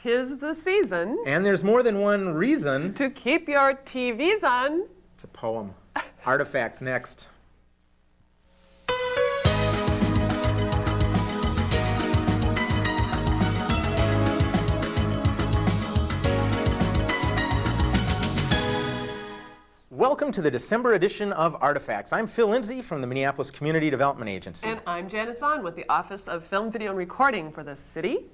'tis the season. And there's more than one reason To keep your TVs on. It's a poem. Artifacts next. Welcome to the December edition of Artifacts. I'm Phill Lindsay from the Minneapolis Community Development Agency. And I'm Zahn with the Office of Film, Video, and Recording for the city.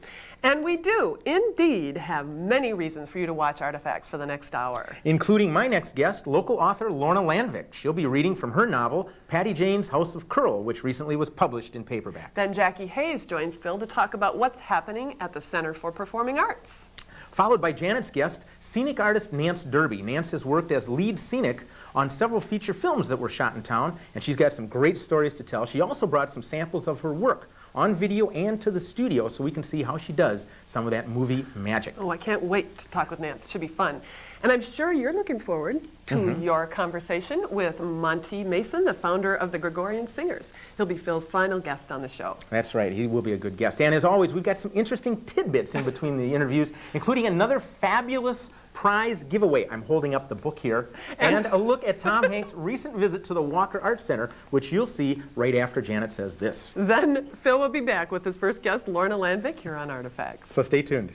And we do indeed have many reasons for you to watch Artifacts for the next hour. Including my next guest, local author Lorna Landvik. She'll be reading from her novel, Patty Jane's House of Curl, which recently was published in paperback. Then Jackie Hayes joins Phill to talk about what's happening at the Center for Performing Arts. Followed by Janet's guest, scenic artist Nance Derby. Nance has worked as lead scenic on several feature films that were shot in town, and she's got some great stories to tell. She also brought some samples of her work on video and to the studio so we can see how she does some of that movie magic. Oh, I can't wait to talk with Nance. It should be fun. And I'm sure you're looking forward to your conversation with Monte Mason, the founder of the Gregorian Singers. He'll be Phil's final guest on the show. That's right. He will be a good guest. And as always, we've got some interesting tidbits in between the interviews, including another fabulous prize giveaway. I'm holding up the book here. And a look at Tom Hanks' recent visit to the Walker Arts Center, which you'll see right after Janet says this. Then Phill will be back with his first guest, Lorna Landvik, here on Artifacts. So stay tuned.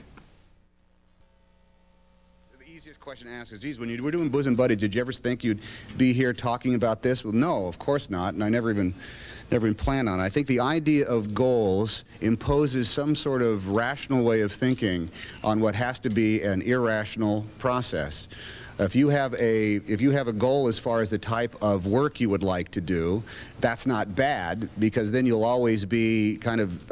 Easiest question to ask is, geez, when you were doing Bosom Buddies, did you ever think you'd be here talking about this? Well, no, of course not, and I never even planned on it. I think the idea of goals imposes some sort of rational way of thinking on what has to be an irrational process. If you have a goal as far as the type of work you would like to do, that's not bad, because then you'll always be kind of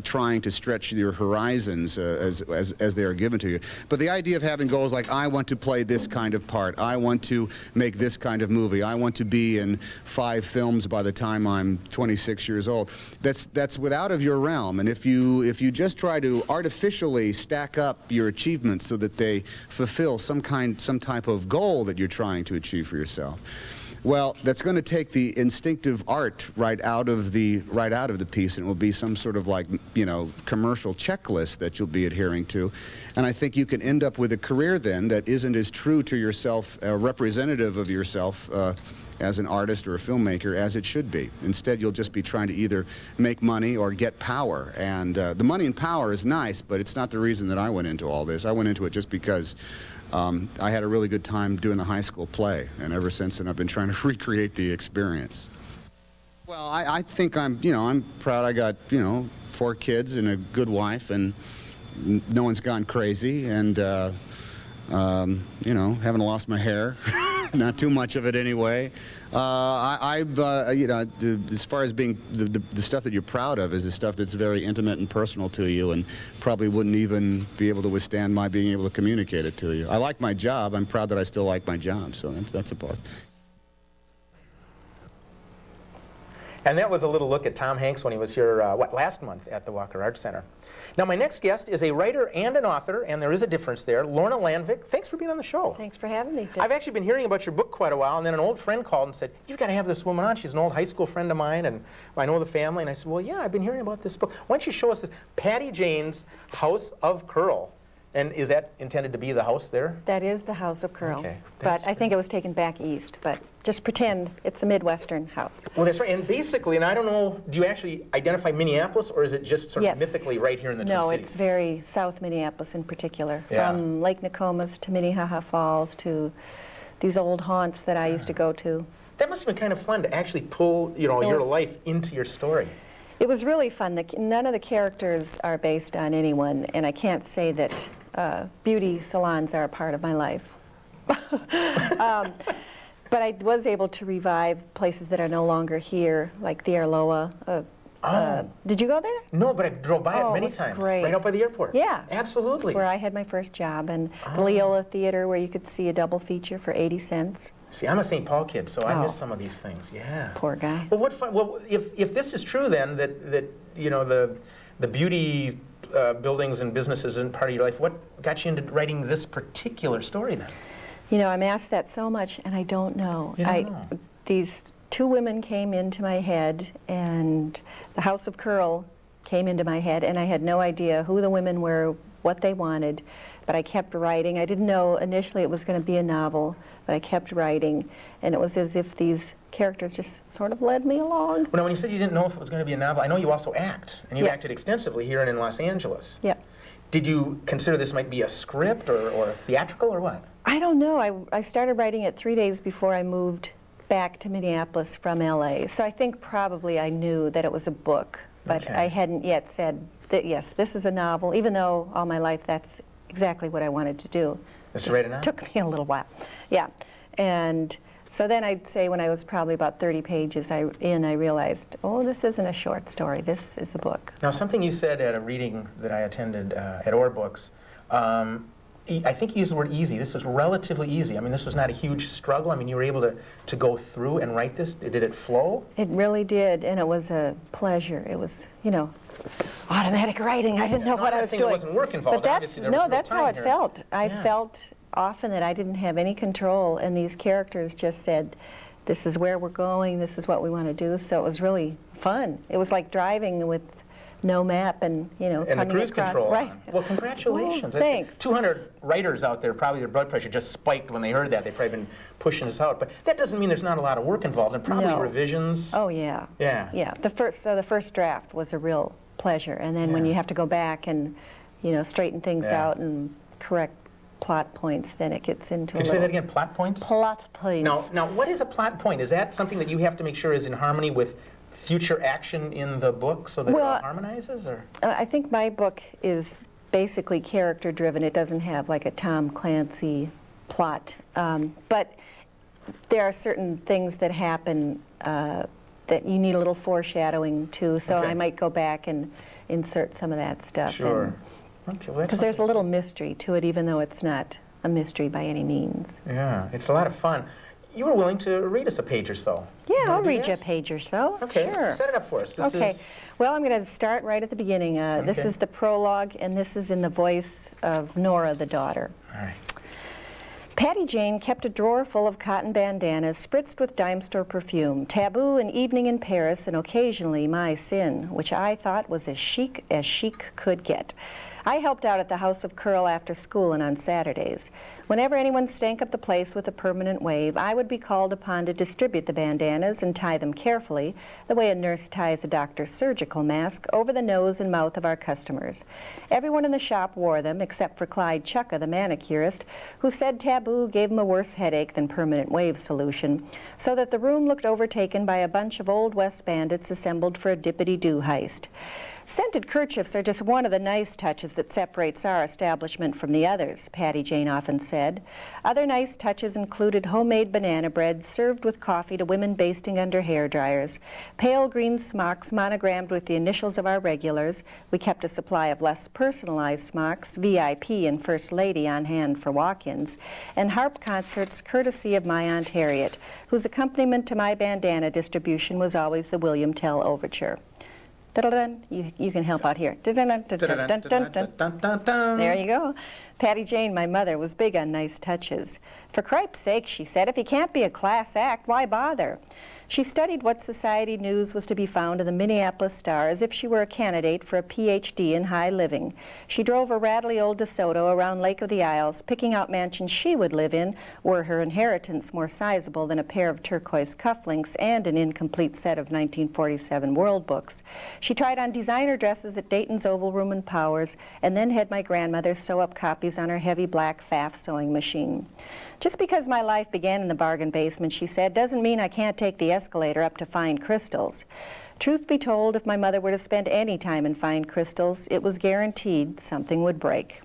trying to stretch your horizons as they are given to you. But the idea of having goals like, I want to play this kind of part, I want to make this kind of movie, I want to be in 5 films by the time I'm 26 years old, that's without of your realm. And if you just try to artificially stack up your achievements so that they fulfill some type of goal that you're trying to achieve for yourself, well, that's going to take the instinctive art right out of the piece, and it will be some sort of, like, you know, commercial checklist that you'll be adhering to. And I think you can end up with a career then that isn't as true to yourself, representative of yourself as an artist or a filmmaker as it should be. Instead, you'll just be trying to either make money or get power. And the money and power is nice, but it's not the reason that I went into all this. I went into it just because I had a really good time doing the high school play, and ever since then I've been trying to recreate the experience. Well, I think I'm proud. I got, 4 kids and a good wife, and no one's gone crazy, and haven't lost my hair. Not too much of it anyway. As far as being the stuff that you're proud of is the stuff that's very intimate and personal to you, and probably wouldn't even be able to withstand my being able to communicate it to you. I like my job. I'm proud that I still like my job, so that's a plus. And that was a little look at Tom Hanks when he was here, last month at the Walker Arts Center. Now, my next guest is a writer and an author, and there is a difference there. Lorna Landvik, thanks for being on the show. Thanks for having me, Phil. I've actually been hearing about your book quite a while, and then an old friend called and said, you've got to have this woman on. She's an old high school friend of mine, and I know the family. And I said, well, yeah, I've been hearing about this book. Why don't you show us this? Patty Jane's House of Curl. And is that intended to be the house there? That is the House of Curl. Okay, but I think it was taken back east, but just pretend it's a Midwestern house. Well, that's right. And basically, and I don't know, do you actually identify Minneapolis, or is it just sort of mythically right here in the Twin Cities? No, it's very South Minneapolis in particular. Yeah. From Lake Nokomis to Minnehaha Falls to these old haunts that I used to go to. That must have been kind of fun to actually pull, your life into your story. It was really fun. None of the characters are based on anyone, and I can't say that beauty salons are a part of my life. But I was able to revive places that are no longer here, like the Arloa. Did you go there? No, but I drove by it many times. Great. Right out by the airport. Yeah. Absolutely. That's where I had my first job, and the Leola Theater, where you could see a double feature for 80 cents. See, I'm a St. Paul kid, so I miss some of these things. Yeah. Poor guy. Well, what fun. Well, if this is true, then that the beauty buildings and businesses isn't part of your life, what got you into writing this particular story then? I'm asked that so much, and I don't know. You don't know. These 2 women came into my head, and the House of Curl came into my head, and I had no idea who the women were, what they wanted, but I kept writing. I didn't know initially it was going to be a novel, but I kept writing, and it was as if these characters just sort of led me along. Well, now, when you said you didn't know if it was going to be a novel, I know you also act, and you Yeah. acted extensively here and in Los Angeles. Yeah. Did you consider this might be a script or theatrical or what? I don't know. I started writing it 3 days before I moved back to Minneapolis from LA. So I think probably I knew that it was a book, but Okay. I hadn't yet said that, yes, this is a novel, even though all my life that's exactly what I wanted to do. Is to write a novel? Took me a little while. Yeah. And so then I'd say when I was probably about 30 pages in, I realized, oh, this isn't a short story. This is a book. Now, something you said at a reading that I attended at Or Books, I think you used the word easy. This was relatively easy. I mean, this was not a huge struggle. I mean, you were able to go through and write this. Did it flow? It really did, and it was a pleasure. It was, automatic writing. I didn't know what I was saying doing. there wasn't work involved. But Obviously, there was real that's how time it here. felt. I Yeah. felt often that I didn't have any control, and these characters just said, this is where we're going, this is what we want to do. So it was really fun. It was like driving with no map and, And the coming cruise across. control Right. on. Well, congratulations. Well, thanks. 200 writers out there, probably their blood pressure just spiked when they heard that. They've probably been pushing us out. But that doesn't mean there's not a lot of work involved, and probably No. revisions. Oh, yeah. Yeah. Yeah. The first draft was a real pleasure. And then when Yeah. you have to go back and, straighten things Yeah. out and correct plot points, then it gets into Can you say that again? Plot points? Plot points. Now, what is a plot point? Is that something that you have to make sure is in harmony with future action in the book so that it all harmonizes? Or? I think my book is basically character driven. It doesn't have like a Tom Clancy plot. But there are certain things that happen that you need a little foreshadowing to, so Okay. I might go back and insert some of that stuff. Sure. Okay, well, Because there's a little mystery to it, even though it's not a mystery by any means. Yeah, it's a lot of fun. You were willing to read us a page or so. Yeah, Wanna I'll do read you a that? page or so. Okay, Sure. set it up for us. This Okay. is Well, I'm going to start right at the beginning. This Okay. is the prologue, and this is in the voice of Nora, the daughter. all right. Patty Jane kept a drawer full of cotton bandanas spritzed with dime store perfume, taboo an evening in Paris, and occasionally my sin, which I thought was as chic could get. I helped out at the House of Curl after school and on Saturdays. Whenever anyone stank up the place with a permanent wave, I would be called upon to distribute the bandanas and tie them carefully, the way a nurse ties a doctor's surgical mask, over the nose and mouth of our customers. Everyone in the shop wore them, except for Clyde Chucka, the manicurist, who said taboo gave him a worse headache than permanent wave solution, so that the room looked overtaken by a bunch of Old West bandits assembled for a dippity-doo heist. Scented kerchiefs are just one of the nice touches that separates our establishment from the others, Patty Jane often said. Other nice touches included homemade banana bread served with coffee to women basting under hair dryers, pale green smocks monogrammed with the initials of our regulars. We kept a supply of less personalized smocks, VIP and First Lady on hand for walk-ins, and harp concerts courtesy of my Aunt Harriet, whose accompaniment to my bandana distribution was always the William Tell Overture. Dun-dun-dun. You can help out here. Dun-dun-dun-dun-dun-dun. There you go. Patty Jane, my mother, was big on nice touches. For cripe's sake, she said, if he can't be a class act, why bother? She studied what society news was to be found in the Minneapolis Star as if she were a candidate for a Ph.D. in high living. She drove a rattly old DeSoto around Lake of the Isles, picking out mansions she would live in were her inheritance more sizable than a pair of turquoise cufflinks and an incomplete set of 1947 World Books. She tried on designer dresses at Dayton's Oval Room and Powers, and then had my grandmother sew up copies on her heavy black Pfaff sewing machine. Just because my life began in the bargain basement, she said, doesn't mean I can't take the escalator up to fine crystals. Truth be told, if my mother were to spend any time in fine crystals, it was guaranteed something would break.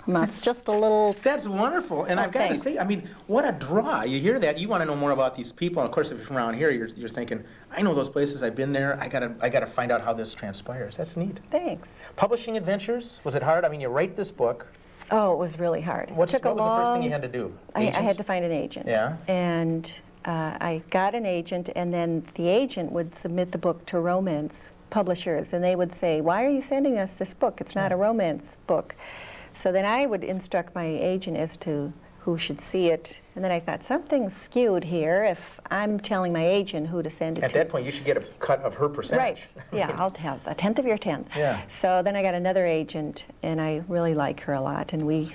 And that's just a little... That's wonderful, and Oh, I've got thanks. to say, I mean, what a draw. You hear that, you want to know more about these people, and of course, if you're from around here, you're thinking, I know those places, I've been there, I gotta find out how this transpires. That's neat. Thanks. Publishing adventures, was it hard? I mean, you write this book. Oh, it was really hard. What was Took a the first thing long- you had to do? I Agents? had to find an agent. Yeah. And I got an agent, and then the agent would submit the book to romance publishers, and they would say, why are you sending us this book? It's not a romance book. So then I would instruct my agent as to who should see it. And then I thought, something's skewed here if I'm telling my agent who to send it to. At that point, you should get a cut of her percentage. Right. Yeah, I'll have a tenth of your tenth. Yeah. So then I got another agent, and I really like her a lot. And we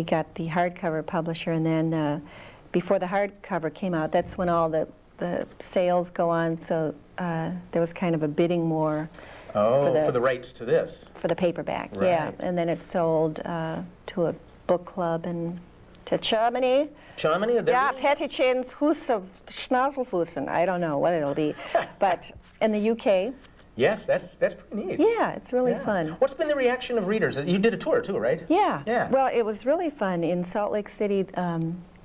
got the hardcover publisher, and then before the hardcover came out, that's when all the sales go on. So there was kind of a bidding war. Oh, for the rights to this. For the paperback, Right. yeah. And then it sold to a book club and to Germany. Germany? Yeah, Pettichins, Schnauzelfussen. I don't know what it'll be. But in the UK. Yes, that's pretty neat. Yeah, it's really fun. What's been the reaction of readers? You did a tour too, right? Yeah. Yeah. Well, it was really fun. In Salt Lake City,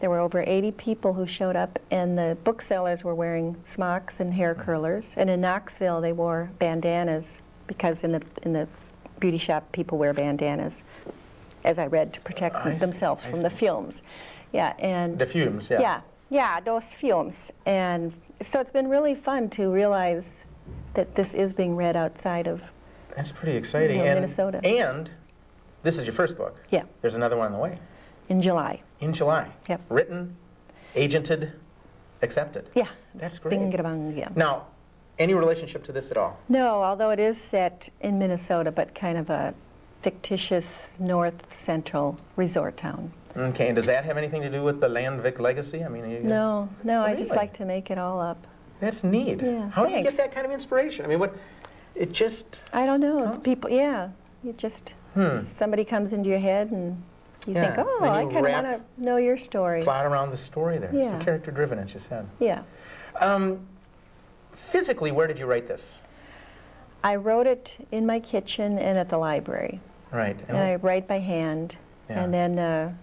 there were over 80 people who showed up, and the booksellers were wearing smocks and hair curlers. And in Knoxville, they wore bandanas, because in the beauty shop, people wear bandanas, as I read, to protect themselves from the fumes. Yeah, and the fumes, yeah. Yeah, those fumes. And so it's been really fun to realize that this is being read outside of That's pretty exciting. Minnesota. And this is your first book. Yeah. There's another one on the way. In July. In July. Yep. Written, agented, accepted. Yeah. That's great. Bing-a-bang, yeah. Now, any relationship to this at all? No, although it is set in Minnesota, but kind of a fictitious north central resort town. Okay, and does that have anything to do with the Landvik legacy? I mean, No, I just really? like to make it all up. That's neat. Yeah, How do you thanks. get that kind of inspiration? I mean, it just... I don't know. Comes? People, you just, somebody comes into your head and you Yeah, think, oh, then I you kind of wrap- want to know your story. plot around the story there. It's Yeah. character-driven, as you said. Yeah. Physically, where did you write this? I wrote it in my kitchen and at the library. Right. And I write by hand. Yeah. And then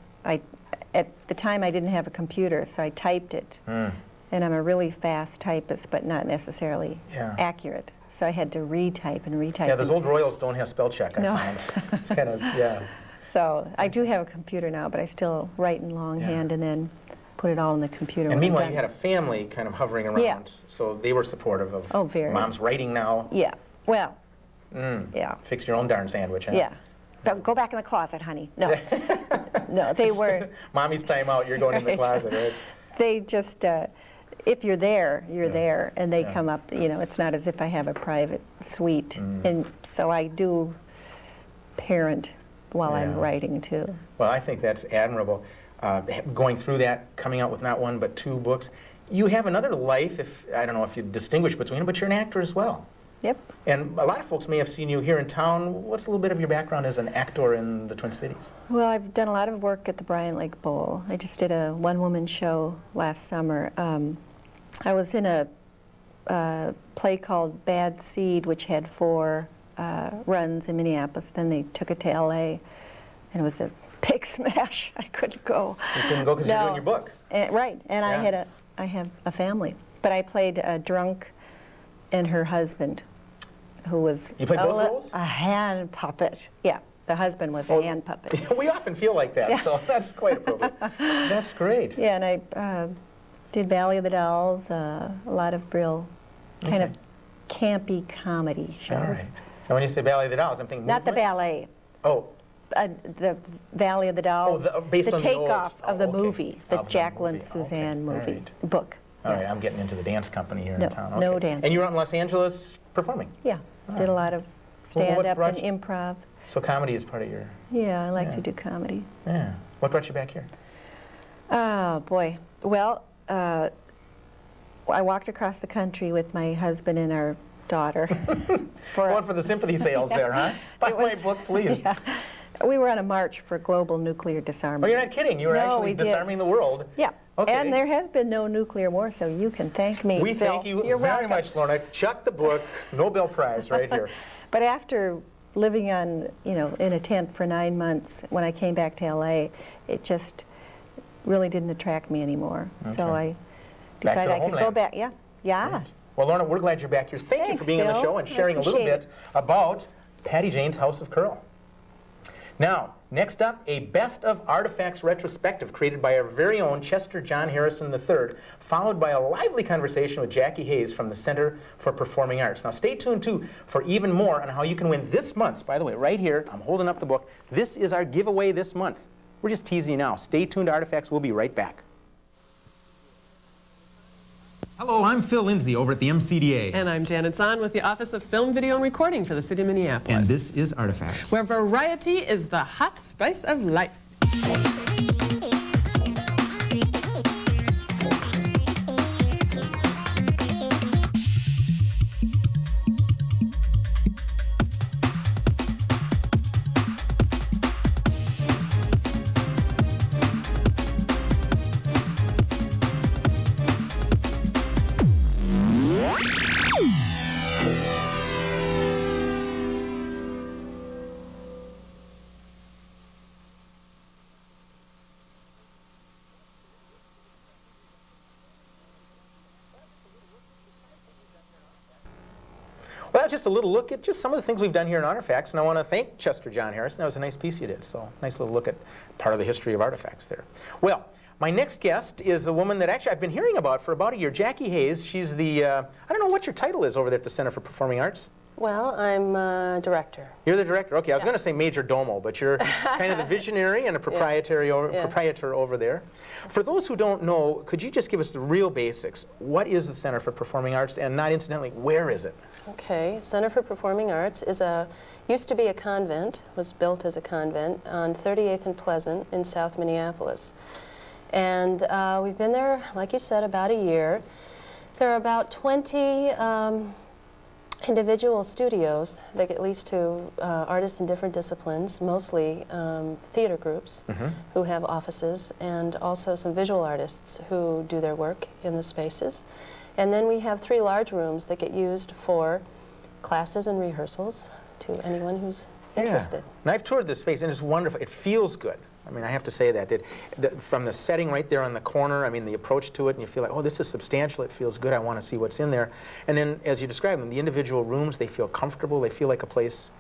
at the time I didn't have a computer, so I typed it. And I'm a really fast typist, but not necessarily accurate. So I had to retype and retype. Yeah, those old royals don't have spell check, I No. find. It's kind of, yeah. So I do have a computer now, but I still write in longhand and then put it all in the computer. And when I'm meanwhile, done. you had a family kind of hovering around. Yeah. So they were supportive of Oh, very. Mom's writing now. Yeah. Well, yeah. Fix your own darn sandwich, huh? Yeah. But go back in the closet, honey. No. No, they were. Mommy's time out, you're going in the Right. closet, right? They just, if you're there, you're there. And they come up, it's not as if I have a private suite. And so I do parent while I'm Yeah. writing, too. Well, I think that's admirable. Going through that, coming out with not one but two books. You have another life, I don't know if you distinguish between them, but you're an actor as well. Yep. And a lot of folks may have seen you here in town. What's a little bit of your background as an actor in the Twin Cities? Well, I've done a lot of work at the Bryant Lake Bowl. I just did a one-woman show last summer. I was in a play called Bad Seed, which had 4 runs in Minneapolis. Then they took it to L.A., and it was a big smash. I couldn't go. You couldn't go because you're doing your book. Right, and Yeah. I have a family. But I played a drunk and her husband, who was You played both roles? a hand puppet. Yeah, the husband was a hand puppet. We often feel like that, so that's quite appropriate. That's great. Yeah, and I did Valley of the Dolls, a lot of real kind of campy comedy shows. All right. And when you say Valley of the Dolls, I'm thinking Not the movement? ballet, Oh, the Valley of the Dolls, based the on the old- takeoff of the okay. movie, the Of the Jacqueline movie. Suzanne Okay. movie, All right. book. all Yeah. right, I'm getting into the dance company here No, in town. no Okay. dance. And you were out in Los Angeles performing? Yeah, did a lot of Well, what stand-up brought and improv. So comedy is part of your... Yeah, I like Yeah. to do comedy. Yeah. What brought you back here? Oh, boy. Well, I walked across the country with my husband and our daughter. Going for the sympathy sales there, huh? Buy It my was- book, please. Yeah. We were on a march for global nuclear disarmament. Oh, you're not kidding. You were No, actually we did. disarming the world. Yeah. Okay. And there has been no nuclear war, so you can thank me, We Phill. thank you You're very welcome. much, Lorna. Chuck the book, Nobel Prize right here. But after living on, in a tent for 9 months, when I came back to LA, it just really didn't attract me anymore. So Okay. I Back to decided the I could go homeland. back. Yeah. Yeah. Well, Lorna, we're glad you're back here. Thank you Thanks, for being on the Phill. show and I sharing a little appreciate bit about Patty Jane's House of Curl. Now, next up, a Best of Artifacts retrospective created by our very own Chester John Harrison III, followed by a lively conversation with Jackie Hayes from the Center for Performing Arts. Now, stay tuned, too, for even more on how you can win this month's, by the way, right here, I'm holding up the book. This is our giveaway this month. We're just teasing you now. Stay tuned to Artifacts. We'll be right back. Hello, I'm Phill Lindsay over at the MCDA. And I'm Janet Zahn with the Office of Film, Video, and Recording for the City of Minneapolis. And this is Artifacts. Where variety is the hot spice of life. Well, that's just a little look at just some of the things we've done here in Artifacts, and I want to thank Chester John Harrison. That was a nice piece you did, so nice little look at part of the history of Artifacts there. Well, my next guest is a woman that actually I've been hearing about for about a year, Jackie Hayes. She's the, I don't know what your title is over there at the Center for Performing Arts. Well, I'm director. You're the director? Okay, I was going to say major domo, but you're kind of the visionary and a proprietary proprietor over there. For those who don't know, could you just give us the real basics? What is the Center for Performing Arts, and not incidentally, where is it? Okay, Center for Performing Arts is used to be a convent, was built as a convent on 38th and Pleasant in South Minneapolis. And we've been there, like you said, about a year. There are about 20 individual studios that get leased to artists in different disciplines, mostly theater groups who have offices, and also some visual artists who do their work in the spaces. And then we have 3 large rooms that get used for classes and rehearsals to anyone who's interested. And I've toured this space, and it's wonderful. It feels good. I mean, I have to say that. From the setting right there on the corner, I mean, the approach to it, and you feel like, oh, this is substantial, it feels good, I want to see what's in there. And then, as you describe them, the individual rooms, they feel comfortable, they feel like a place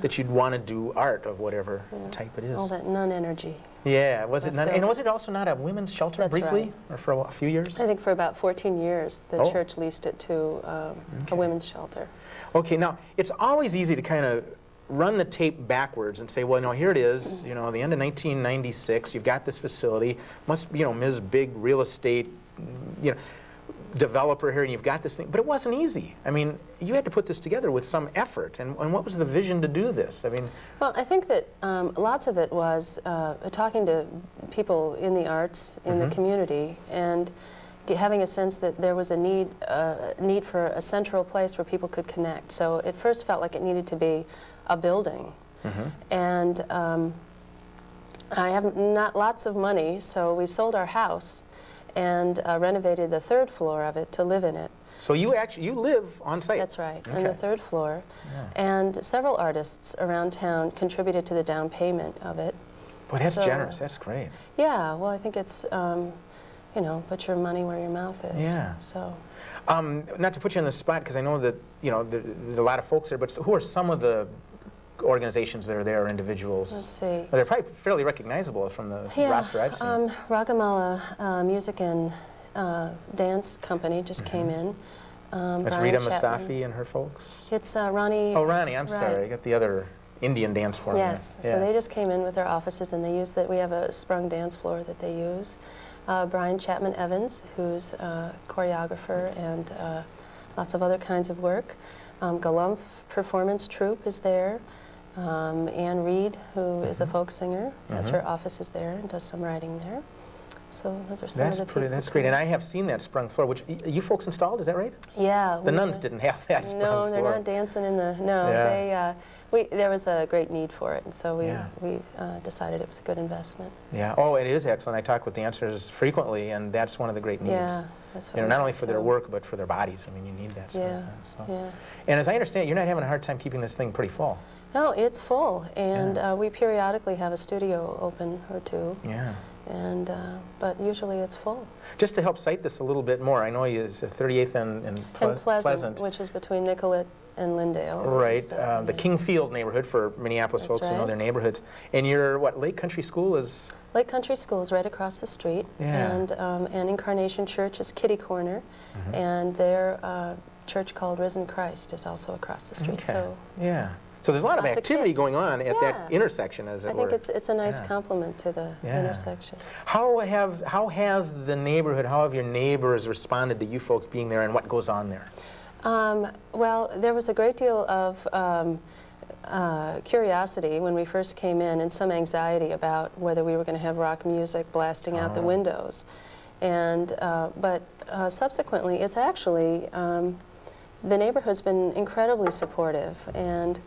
that you'd want to do art of whatever type it is. All that nun energy. Yeah, was it not? And was it also not a women's shelter? That's briefly? Right. Or for a few years? I think for about 14 years, the church leased it to a women's shelter. Okay, now, it's always easy to kind of run the tape backwards and say, well, no, here it is, you know, the end of 1996, you've got this facility, must be, you know, Ms. Big real estate, you know, developer here, and you've got this thing. But it wasn't easy. I mean, you had to put this together with some effort. And what was the vision to do this? I mean, well, I think that lots of it was talking to people in the arts, in the community, and having a sense that there was a need for a central place where people could connect. So it first felt like it needed to be a building. And I have not lots of money, so we sold our house and renovated the 3rd floor of it to live in it. so you live on site? That's right, on the 3rd floor. And several artists around town contributed to the down payment of it. Boy, that's generous. That's great. Yeah, well, I think it's, you know, put your money where your mouth is. Yeah. So. Not to put you on the spot, because I know that, you know, there's a lot of folks there, but who are some of the organizations that are there, or individuals? Let's see. Well, they're probably fairly recognizable from the roster I've seen. Ragamala Music and Dance Company just came in. That's Brian Rita Chapman. Mustafi and her folks? It's Ronnie. Oh, Ronnie, I'm sorry. I got the other Indian dance form. Yes, there. so they just came in with their offices, and they use that. We have a sprung dance floor that they use. Brian Chapman Evans, who's a choreographer and lots of other kinds of work. Galumph Performance Troupe is there. Anne Reed, who is a folk singer, has her offices there and does some writing there. So those are some of the people. That's great. And I have seen that sprung floor, which you folks installed, is that right? Yeah. The nuns didn't have that sprung floor. No, they're not dancing in the, no. Yeah. There was a great need for it, and so we decided it was a good investment. Yeah. Oh, it is excellent. I talk with dancers frequently, and that's one of the great needs. Yeah, that's what not only for their work, but for their bodies. I mean, you need that sort of thing. So. And as I understand it, you're not having a hard time keeping this thing pretty full. No, it's full, and we periodically have a studio open or two. Yeah. And but usually it's full. Just to help cite this a little bit more, I know it's 38th and Pleasant, which is between Nicollet and Lyndale. Right, So, the Kingfield neighborhood for Minneapolis folks who know their neighborhoods. And your, Lake Country School is? Lake Country School is right across the street. Yeah. And Incarnation Church is kitty corner. And their church called Risen Christ is also across the street. Okay. So So there's a lot of Lots of activity kids. going on at that Yeah. intersection, as it I were. think it's a nice Yeah. complement to the Yeah. intersection. How has the neighborhood, how have your neighbors responded to you folks being there, and what goes on there? Well, there was a great deal of curiosity when we first came in, and some anxiety about whether we were going to have rock music blasting out the windows. And but subsequently, it's actually the neighborhood's been incredibly supportive and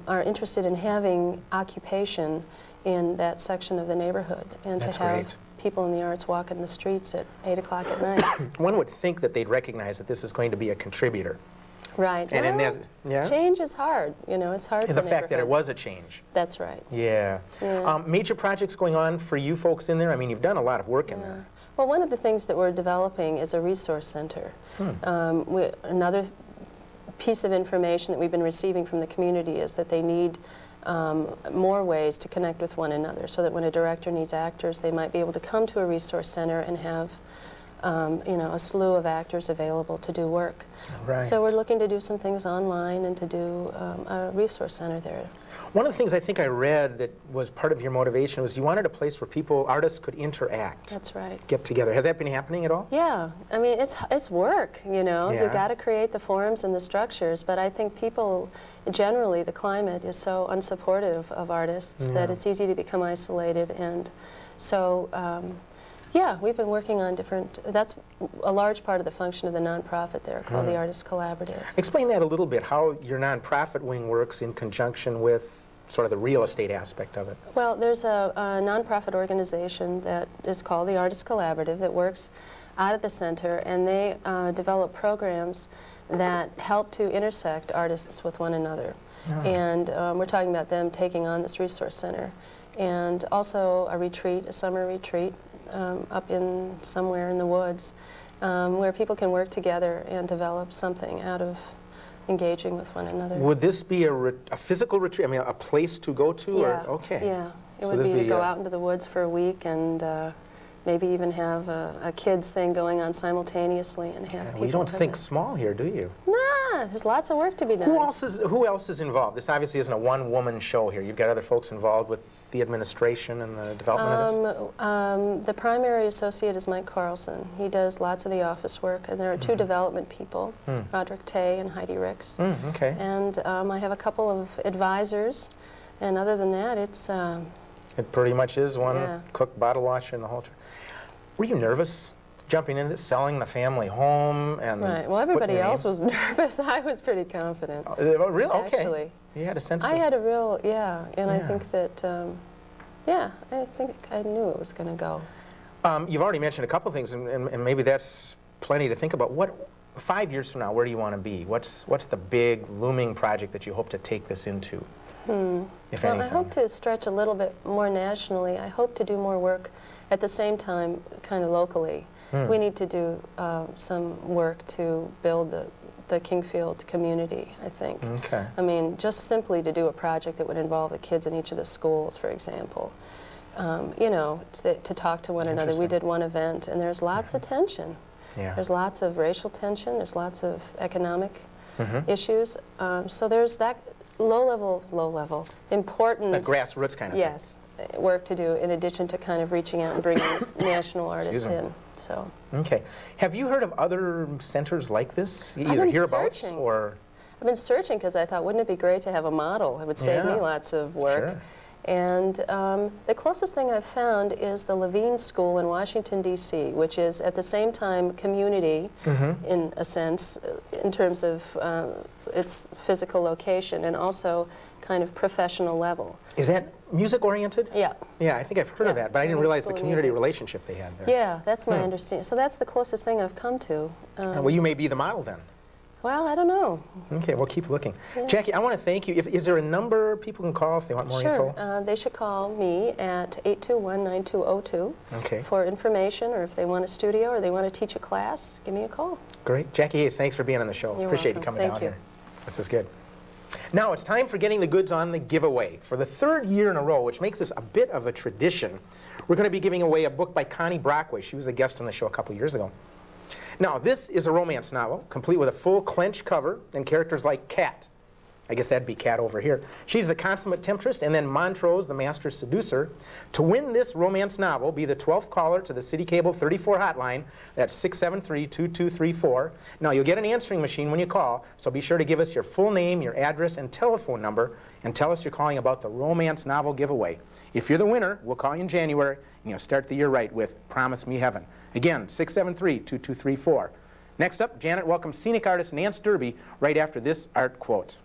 are interested in having occupation in that section of the neighborhood, and That's to have great. people in the arts walking the streets at 8 o'clock at night. One would think that they'd recognize that this is going to be a contributor. Right. And Well, yeah? change is hard. You know, it's hard for The fact that it neighborhoods. was a change. That's right. Yeah. Yeah. Major projects going on for you folks in there? I mean, you've done a lot of work in there. Well, one of the things that we're developing is a resource center. Another piece of information that we've been receiving from the community is that they need more ways to connect with one another, so that when a director needs actors, they might be able to come to a resource center and have you know, a slew of actors available to do work. Right. So we're looking to do some things online and to do a resource center there. One of the things I think I read that was part of your motivation was you wanted a place where people, artists, could interact, That's right. get together. Has that been happening at all? Yeah, I mean, it's work, you know. Yeah. You've got to create the forums and the structures, but I think people, generally, the climate is so unsupportive of artists that it's easy to become isolated, and so, yeah, we've been working on different, that's a large part of the function of the nonprofit there, called the Artist Collaborative. Explain that a little bit, how your nonprofit wing works in conjunction with sort of the real estate aspect of it. Well, there's a nonprofit organization that is called the Artist Collaborative that works out at the center, and they develop programs that help to intersect artists with one another. And we're talking about them taking on this resource center. And also a retreat, a summer retreat, up in somewhere in the woods, where people can work together and develop something out of engaging with one another. Would this be a physical retreat? I mean, a place to go to? Yeah. Or? Okay. Yeah. It So would this be to go a- out into the woods for a week and maybe even have a kids thing going on simultaneously and have people. Well, you don't have think a- small here, do you? Nah, there's lots of work to be done. Who else is involved? This obviously isn't a one-woman show here. You've got other folks involved with the administration and the development of this? The primary associate is Mike Carlson. He does lots of the office work, and there are two development people, Roderick Tay and Heidi Ricks. Okay. And I have a couple of advisors, and other than that, it's It pretty much is one Yeah. cook, bottle washer, and the whole. Were you nervous jumping into this, selling the family home and? right. Well, putting everybody your else name- was nervous. I was pretty confident. Oh, really? Okay. Actually. You had a sense I of. had a real, yeah, and I Yeah. think that, yeah, I think I knew it was going to go. You've already mentioned a couple things, and maybe that's plenty to think about. 5 years from now, where do you want to be? What's the big looming project that you hope to take this into? If Well, anything. I hope to stretch a little bit more nationally. I hope to do more work at the same time, kind of locally. We need to do some work to build the Kingfield community, I think. Okay. I mean, just simply to do a project that would involve the kids in each of the schools, for example. You know, to talk to one another. We Interesting. did one event, and there's lots of tension. Yeah. There's lots of racial tension. There's lots of economic issues. So there's that low-level, important, That grassroots kind of yes, work to do in addition to kind of reaching out and bringing national artists Excuse me. in. So thing. Okay. Have you heard of other centers like this? I've Either been hereabouts searching. or. I've been searching because I thought, wouldn't it be great to have a model? It would save Yeah. me lots of work. Sure. And the closest thing I've found is the Levine School in Washington, D.C., which is at the same time community, in a sense, in terms of its physical location, and also kind of professional level. Is that music oriented? Yeah. Yeah, I think I've heard of Yeah, that, but I didn't Levine realize the School of community Music. relationship they had there. Yeah, that's my understanding. So that's the closest thing I've come to. Well, you may be the model then. Well, I don't know. Okay, we'll keep looking. Yeah. Jackie, I want to thank you. Is there a number people can call if they want more Sure. info? They should call me at 821-9202 Okay. for information, or if they want a studio or they want to teach a class, give me a call. Great. Jackie Hayes, thanks for being on the show. You're Appreciate you welcome. coming Thank down you. here. This is good. Now it's time for getting the goods on the giveaway. For the third year in a row, which makes this a bit of a tradition, we're going to be giving away a book by Connie Brockway. She was a guest on the show a couple years ago. Now, this is a romance novel, complete with a full clench cover and characters like Kat, I guess that'd be Kat over here. She's the consummate temptress, and then Montrose, the master seducer. To win this romance novel, be the 12th caller to the City Cable 34 hotline. That's 673-2234. Now, you'll get an answering machine when you call, so be sure to give us your full name, your address, and telephone number, and tell us you're calling about the romance novel giveaway. If you're the winner, we'll call you in January, and you'll start the year right with Promise Me Heaven. Again, 673-2234. Next up, Janet welcomes scenic artist Nance Derby right after this art quote.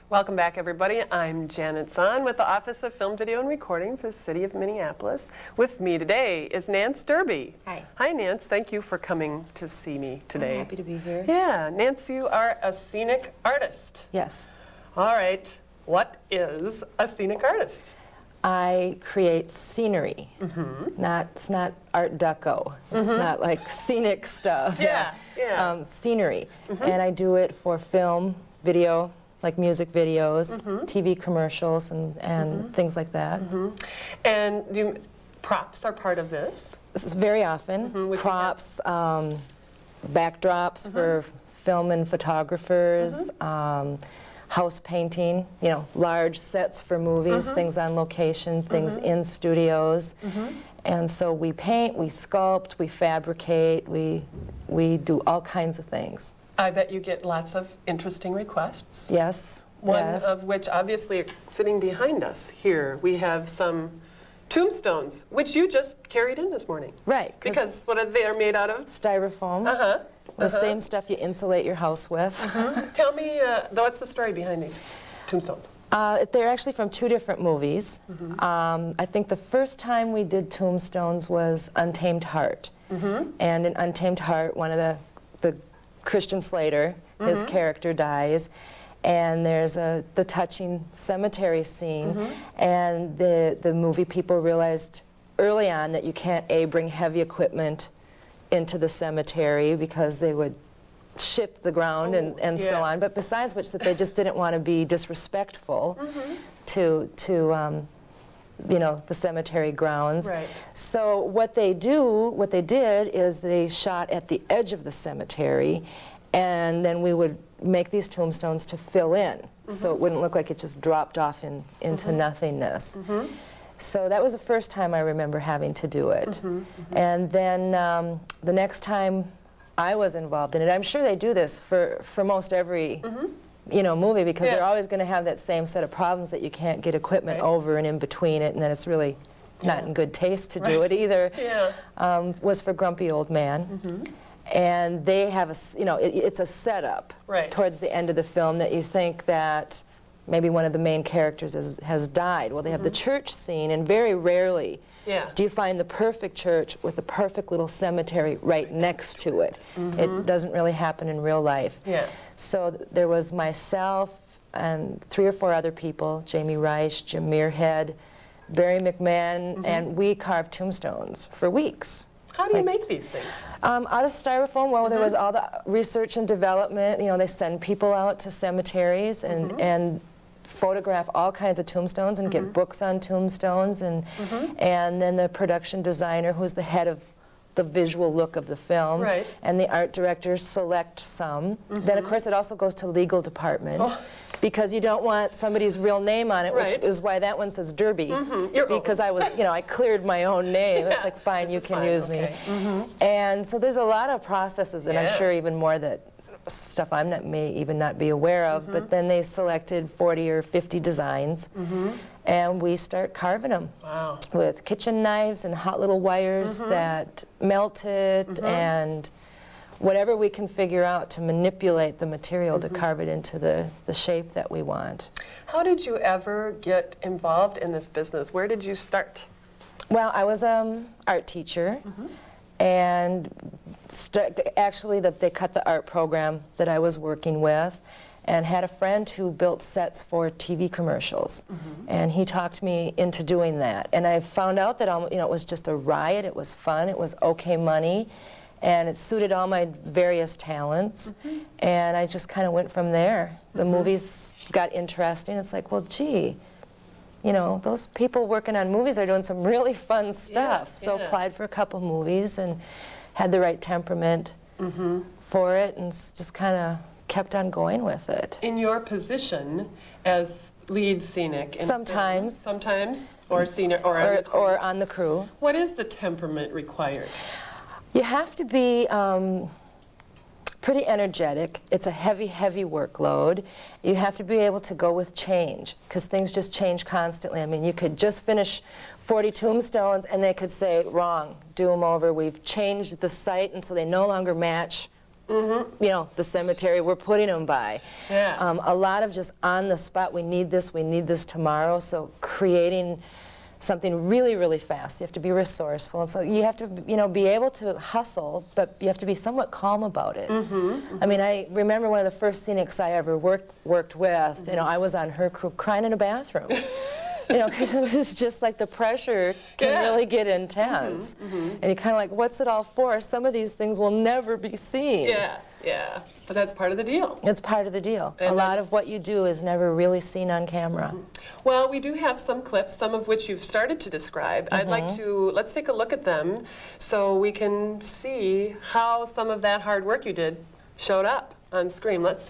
Welcome back, everybody. I'm Janet Zahn with the Office of Film, Video, and Recording for the City of Minneapolis. With me today is Nance Derby. Hi. Hi, Nance. Thank you for coming to see me today. I'm happy to be here. Yeah, Nance, you are a scenic artist. Yes. All right. What is a scenic artist? I create scenery. It's not Art Deco. It's not like scenic stuff. Yeah, yeah. Scenery. And I do it for film, video, like music videos, TV commercials, and things like that. And props are part of this? This is very often. Props, backdrops for film and photographers, house painting, large sets for movies, things on location, things in studios. And so we paint, we sculpt, we fabricate, we do all kinds of things. I bet you get lots of interesting requests. Yes. One yes. of which, obviously, sitting behind us here, we have some tombstones, which you just carried in this morning. Right. Because what are they are made out of? Styrofoam. The same stuff you insulate your house with. Tell me, what's the story behind these tombstones? They're actually from two different movies. I think the first time we did tombstones was Untamed Heart. And in Untamed Heart, one of the Christian Slater, his character dies, and there's the touching cemetery scene, and the movie people realized early on that you can't bring heavy equipment into the cemetery because they would shift the ground and so on, but besides which that they just didn't want to be disrespectful to the cemetery grounds. Right. So what they did is they shot at the edge of the cemetery, and then we would make these tombstones to fill in, so it wouldn't look like it just dropped off into nothingness. So that was the first time I remember having to do it. And then the next time I was involved in it, I'm sure they do this for most every movie, because they're always going to have that same set of problems that you can't get equipment over and in between it, and then it's really not in good taste to do it either. Was for Grumpy Old Man. And they have it's a setup towards the end of the film that you think that maybe one of the main characters has died. Well, they have the church scene, and very rarely do you find the perfect church with the perfect little cemetery right next to it. It doesn't really happen in real life. So there was myself and 3 or 4 other people, Jamie Reich, Jim Muirhead, Barry McMahon, and we carved tombstones for weeks. How do you make these things? Out of styrofoam. Well, there was all the research and development. They send people out to cemeteries and photograph all kinds of tombstones and get books on tombstones, and then the production designer, who's the head of the visual look of the film, and the art director select some. Then, of course, it also goes to legal department. Because you don't want somebody's real name on it, which is why that one says Derby. Because I was, I cleared my own name. It's like, fine, you can use me. And so there's a lot of processes that I'm sure even more that stuff I may even not be aware of. But then they selected 40 or 50 designs, and we start carving them with kitchen knives and hot little wires that melt it, and whatever we can figure out to manipulate the material to carve it into the shape that we want. How did you ever get involved in this business? Where did you start? Well, I was an art teacher, and actually they cut the art program that I was working with, and had a friend who built sets for TV commercials, and he talked me into doing that. And I found out that it was just a riot. It was fun. It was okay money. and it suited all my various talents, and I just kind of went from there. The movies got interesting. It's like, well, gee, you know, those people working on movies are doing some really fun stuff. So applied for a couple movies and had the right temperament for it, and just kind of kept on going with it. In your position as lead scenic, in sometimes, or scenic, or on the crew. What is the temperament required? You have to be pretty energetic. It's a heavy, heavy workload. You have to be able to go with change, because things just change constantly. I mean, you could just finish 40 tombstones and they could say, wrong, do them over. We've changed the site, and so they no longer match you know, the cemetery we're putting them by. Yeah. A lot of just on the spot, we need this tomorrow, so creating something really, really fast. You have to be resourceful, and so you have to, you know, be able to hustle, but you have to be somewhat calm about it. I mean, I remember one of the first scenics I ever worked with, you know, I was on her crew crying in a bathroom. You know, because it was just like the pressure can really get intense. And you're kind of like, what's it all for? Some of these things will never be seen. Yeah, but that's part of the deal. It's part of the deal. And a lot of what you do is never really seen on camera. Well, we do have some clips, some of which you've started to describe. I'd like to, let's take a look at them so we can see how some of that hard work you did showed up on screen. Let's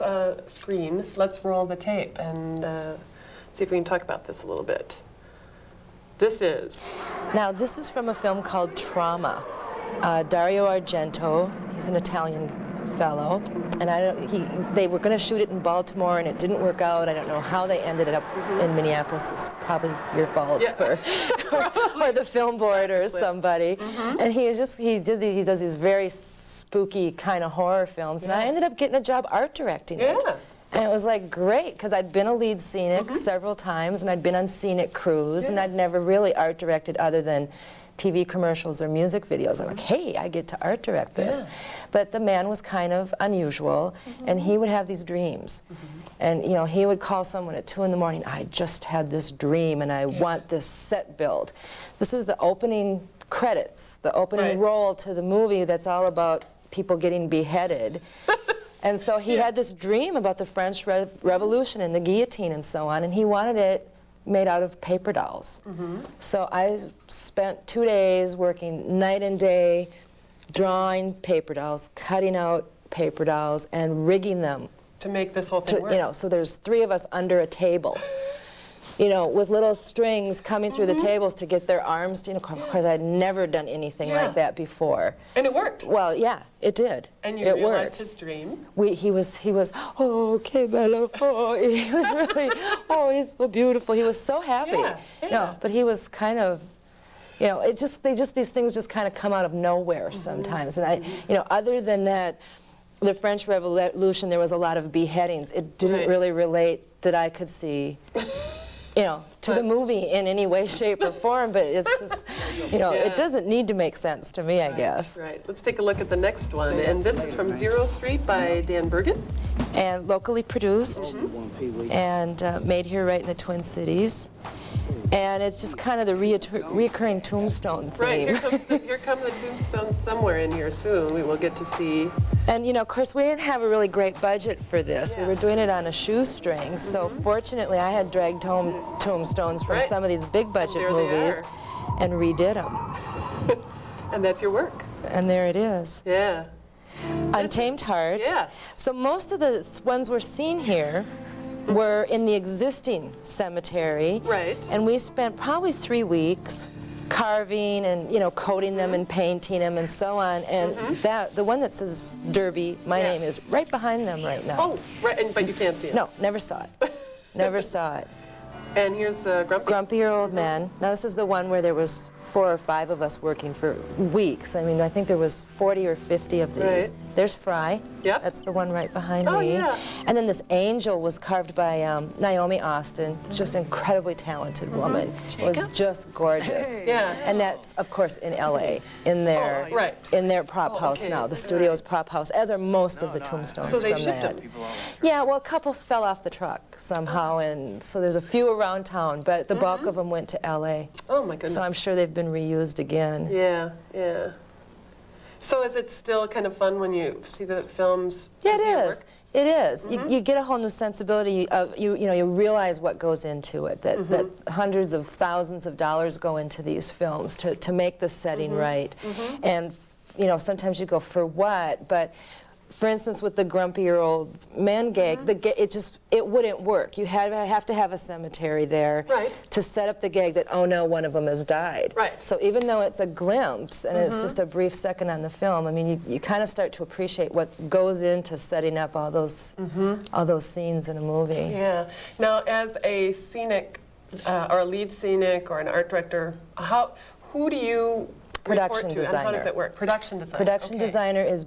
roll the tape and see if we can talk about this a little bit. This is from a film called Trauma. Dario Argento, he's an Italian fellow, and they were going to shoot it in Baltimore, and it didn't work out. I don't know how they ended up in Minneapolis. It's probably your fault, or the film board or somebody. And he does these very spooky kind of horror films, and I ended up getting a job art directing it. And it was like great, because I'd been a lead scenic several times, and I'd been on scenic crews, and I'd never really art directed other than TV commercials or music videos. I'm like, hey, I get to art direct this. But the man was kind of unusual, and he would have these dreams. And you know, he would call someone at 2 in the morning, I just had this dream, and I want this set built. This is the opening credits, the opening roll to the movie that's all about people getting beheaded. And so he had this dream about the French Revolution and the guillotine and so on, and he wanted it made out of paper dolls. So I spent 2 days working night and day, drawing paper dolls, cutting out paper dolls, and rigging them. To make this whole thing work. You know, so there's 3 of us under a table. You know, with little strings coming through the tables to get their arms, you know, of course I'd never done anything like that before. And it worked. Well, yeah, it did. And you realized his dream? He was, oh, que bello, oh, he was really, oh, he's so beautiful. He was so happy. No, but he was kind of, you know, these things just kind of come out of nowhere sometimes. And you know, other than that, the French Revolution, there was a lot of beheadings. It didn't really relate that I could see. You know, to the movie in any way, shape, or form, but it's just, you know, it doesn't need to make sense to me, I guess. Let's take a look at the next one. And this is from Zero Street by Dan Bergen. And locally produced, and made here right in the Twin Cities. And it's just kind of the reoccurring tombstone theme. Here come the tombstones somewhere in here soon. We will get to see. And you know, of course, we didn't have a really great budget for this. We were doing it on a shoestring, so fortunately I had dragged home tombstones from some of these big budget movies and redid them. And that's your work. And there it is. Yeah. Untamed Heart. Yes. So most of the ones we're seeing here were in the existing cemetery. And we spent probably 3 weeks carving and, you know, coating them and painting them and so on. And the one that says Derby, my name, is right behind them right now. Oh, but you can't see it. No, never saw it. Never saw it. And here's Grumpy. Grumpier Old Man. Now this is the one where there was 4 or 5 of us working for weeks. I mean, I think there was 40 or 50 of these. There's Fry. That's the one right behind me. And then this angel was carved by Naomi Austin, just an incredibly talented woman. It was just gorgeous. And that's, of course, in LA, in their prop house now. The studio's prop house, as are most of the tombstones from that. So they shipped them? Yeah, well, a couple fell off the truck somehow, and so there's a few around town, but the bulk of them went to LA. Oh my goodness. So I'm sure they've been reused again. Yeah. So is it still kind of fun when you see the films? Yeah, to see your it is. work? It is. You get a whole new sensibility of, you know, you realize what goes into it, that hundreds of thousands of dollars go into these films to make the setting right. And, you know, sometimes you go, for what? But for instance, with the grumpier old men gag, it wouldn't work. You have to have a cemetery there to set up the gag that, oh no, one of them has died. Right. So even though it's a glimpse and it's just a brief second on the film, I mean, you kind of start to appreciate what goes into setting up all those scenes in a movie. Yeah. Now, as a scenic or a lead scenic or an art director, who do you Production report to, designer. and how does it work? Production designer. Production designer is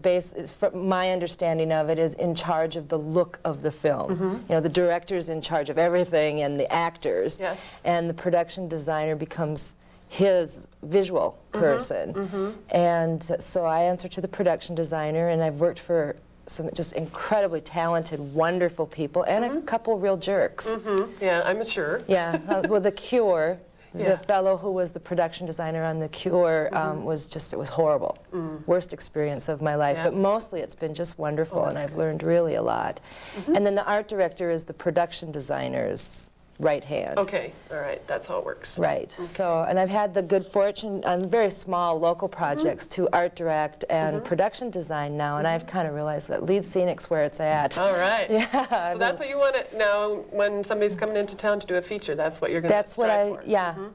from my understanding of it, is in charge of the look of the film. You know, the director's in charge of everything and the actors. Yes. And the production designer becomes his visual person. And so I answer to the production designer, and I've worked for some just incredibly talented, wonderful people, and a couple real jerks. Yeah, I'm sure. Yeah, well, The Cure. Yeah. The fellow who was the production designer on The Cure it was horrible. Worst experience of my life. Yeah. But mostly it's been just wonderful, and I've learned really a lot. And then the art director is the production designer's right hand. Okay, all right, that's how it works. Right. So, and I've had the good fortune on very small local projects to art direct and production design now, and I've kind of realized that lead scenic's where it's at. All right. Yeah. So that's what you want to now when somebody's coming into town to do a feature. That's what you're going to strive for.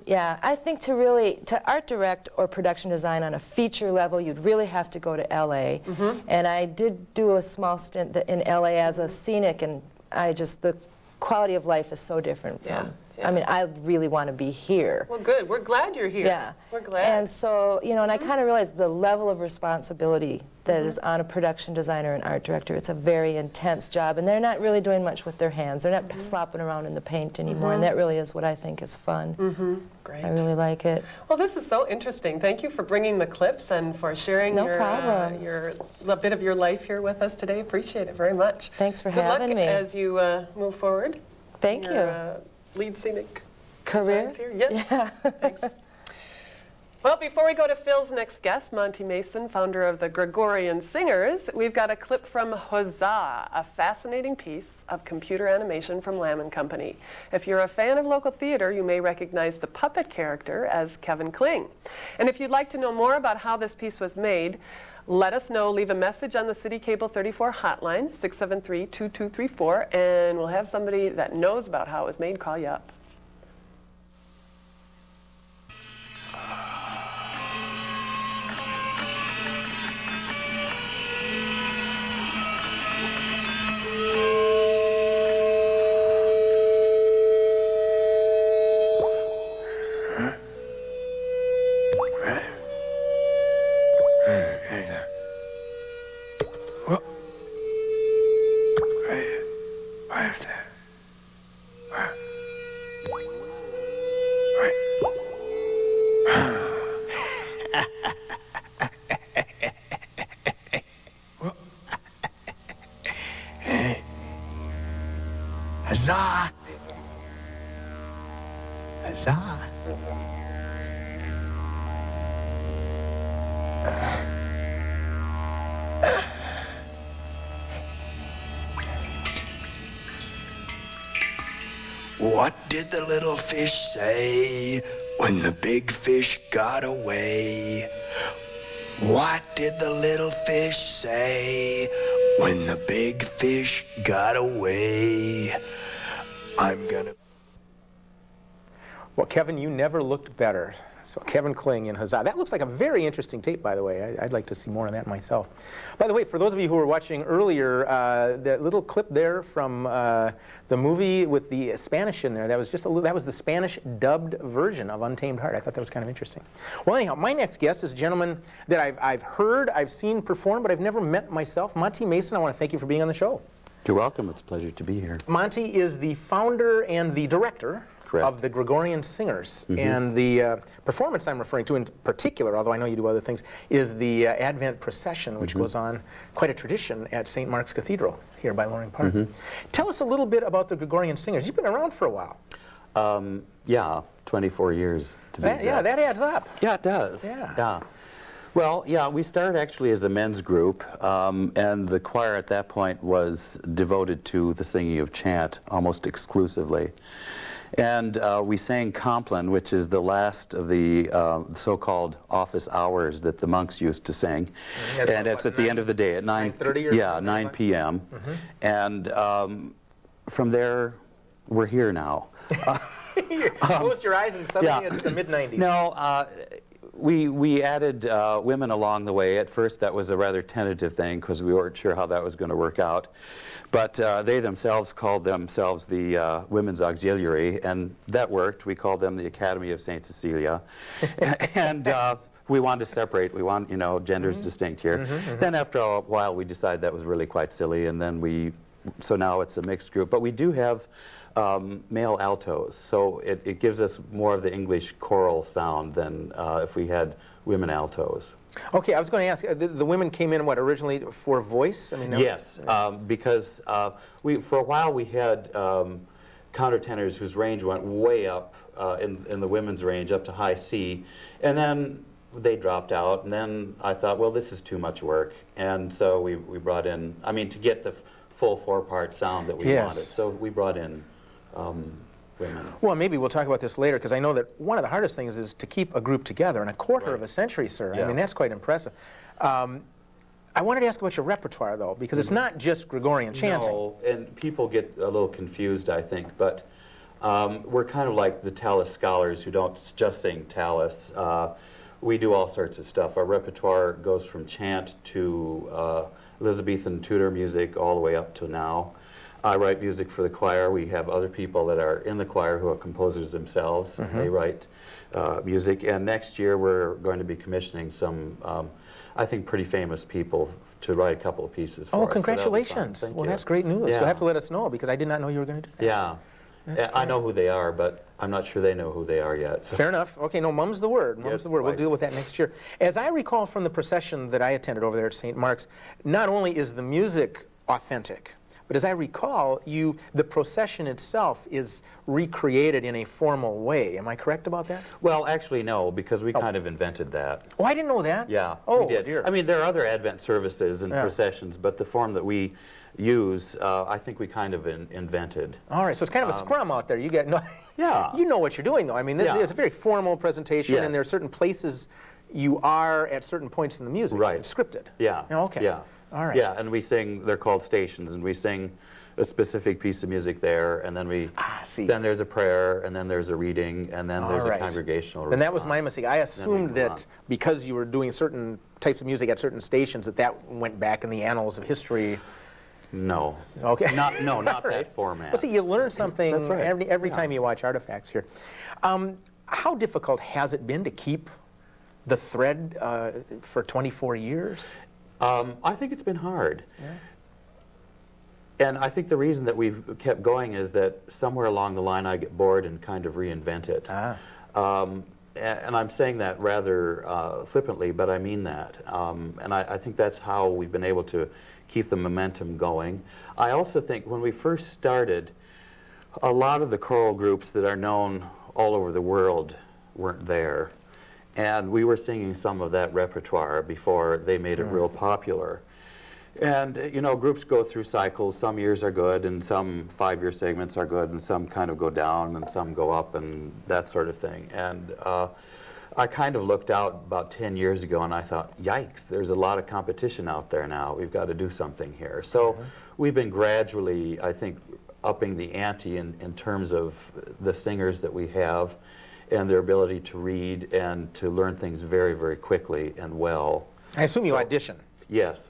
Yeah. I think to art direct or production design on a feature level, you'd really have to go to LA. And I did do a small stint in LA as a scenic, and the quality of life is so different from, I mean, I really want to be here. Well, good. We're glad you're here. Yeah. We're glad. And so, you know, and I kind of realized the level of responsibility that is on a production designer and art director. It's a very intense job, and they're not really doing much with their hands. They're not slopping around in the paint anymore, and that really is what I think is fun. Great. I really like it. Well, this is so interesting. Thank you for bringing the clips and for sharing your bit of your life here with us today. Appreciate it very much. Thanks for Good having luck me. as you move forward. Thank your, you. Lead scenic Career? designs here. Yes. Yeah. Thanks. Well, before we go to Phil's next guest, Monte Mason, founder of the Gregorian Singers, we've got a clip from Huzzah, a fascinating piece of computer animation from Lamb & Company. If you're a fan of local theater, you may recognize the puppet character as Kevin Kling. And if you'd like to know more about how this piece was made, let us know. Leave a message on the City Cable 34 hotline, 673-2234, and we'll have somebody that knows about how it was made call you up. Huzzah! Huzzah! What did the little fish say when the big fish got away? What did the little fish say when the big fish got away? I'm gonna... Well, Kevin, you never looked better. So Kevin Kling in Huzzah. That looks like a very interesting tape, by the way. I'd like to see more of that myself. By the way, for those of you who were watching earlier, that little clip there from the movie with the Spanish in there, that was the Spanish dubbed version of Untamed Heart. I thought that was kind of interesting. Well, anyhow, my next guest is a gentleman that I've heard, I've seen perform, but I've never met myself. Monte Mason, I want to thank you for being on the show. You're welcome. It's a pleasure to be here. Monte is the founder and the director of the Gregorian Singers. And the performance I'm referring to in particular, although I know you do other things, is the Advent procession, which goes on, quite a tradition, at St. Mark's Cathedral here by Loring Park. Tell us a little bit about the Gregorian Singers. You've been around for a while. Yeah, 24 years to be exact. Yeah, that adds up. Yeah, it does. Yeah. Well, yeah, we started actually as a men's group, and the choir at that point was devoted to the singing of chant almost exclusively. And we sang Compline, which is the last of the so-called office hours that the monks used to sing. And it's at the end of the day at 9:30 or yeah, 9 p.m. And from there, we're here now. Closed your eyes and suddenly it's the mid-90s. No, we added women along the way. At first, that was a rather tentative thing because we weren't sure how that was going to work out. But they themselves called themselves the Women's Auxiliary, and that worked. We called them the Academy of St. Cecilia. And we wanted to separate. We want, genders distinct here. Then after a while, we decided that was really quite silly, and then so now it's a mixed group. But we do have male altos, so it gives us more of the English choral sound than if we had women altos. Okay, I was going to ask, the women came in, originally for voice? I mean, yes, because for a while we had countertenors whose range went way up in the women's range, up to high C, and then they dropped out, and then I thought, well, this is too much work, and so we brought in, to get the full four-part sound that we wanted, so we brought in women. Well, maybe we'll talk about this later, because I know that one of the hardest things is to keep a group together in a quarter of a century, sir. Yeah. I mean, that's quite impressive. I wanted to ask about your repertoire, though, because it's not just Gregorian chanting. No, and people get a little confused, I think, but we're kind of like the Tallis scholars who don't just sing Tallis. We do all sorts of stuff. Our repertoire goes from chant to Elizabethan Tudor music all the way up to now. I write music for the choir. We have other people that are in the choir who are composers themselves. They write music. And next year we're going to be commissioning some, I think, pretty famous people to write a couple of pieces for us. Oh, congratulations. Thank Well, you. that's great news. Yeah. You'll have to let us know, because I did not know you were going to do that. Yeah. I know who they are, but I'm not sure they know who they are yet. So. Fair enough. Okay, no, mum's the word. Mum's Yes, the word. We'll right. deal with that next year. As I recall from the procession that I attended over there at St. Mark's, not only is the music authentic, but as I recall, the procession itself is recreated in a formal way. Am I correct about that? Well, actually, no, because we kind of invented that. Oh, I didn't know that. Yeah, Oh, we did. dear. I mean, there are other Advent services and processions, but the form that we use, I think we kind of invented. All right, so it's kind of a scrum out there. You get no. Yeah. You know what you're doing, though. I mean, it's a very formal presentation, Yes. and there are certain places you are at certain points in the music. Right. It's scripted. Yeah. Oh, okay. Yeah. All right. Yeah, and we sing, they're called stations, and we sing a specific piece of music there, and then then there's a prayer, and then there's a reading, and then there's a congregational response. And that was my mistake. I assumed that because you were doing certain types of music at certain stations, that went back in the annals of history. No. Okay. Not that format. Well, see, you learn something That's right. every time you watch Artifacts here. How difficult has it been to keep the thread for 24 years? I think it's been hard. Yeah. And I think the reason that we've kept going is that somewhere along the line I get bored and kind of reinvent it. And I'm saying that rather flippantly, but I mean that. And I think that's how we've been able to keep the momentum going. I also think when we first started, a lot of the choral groups that are known all over the world weren't there. And we were singing some of that repertoire before they made it real popular. And, groups go through cycles. Some years are good, and some 5-year segments are good, and some kind of go down, and some go up, and that sort of thing. And I kind of looked out about 10 years ago, and I thought, yikes, there's a lot of competition out there now. We've got to do something here. So we've been gradually, I think, upping the ante in terms of the singers that we have, and their ability to read and to learn things very, very quickly and well. I assume you audition. Yes.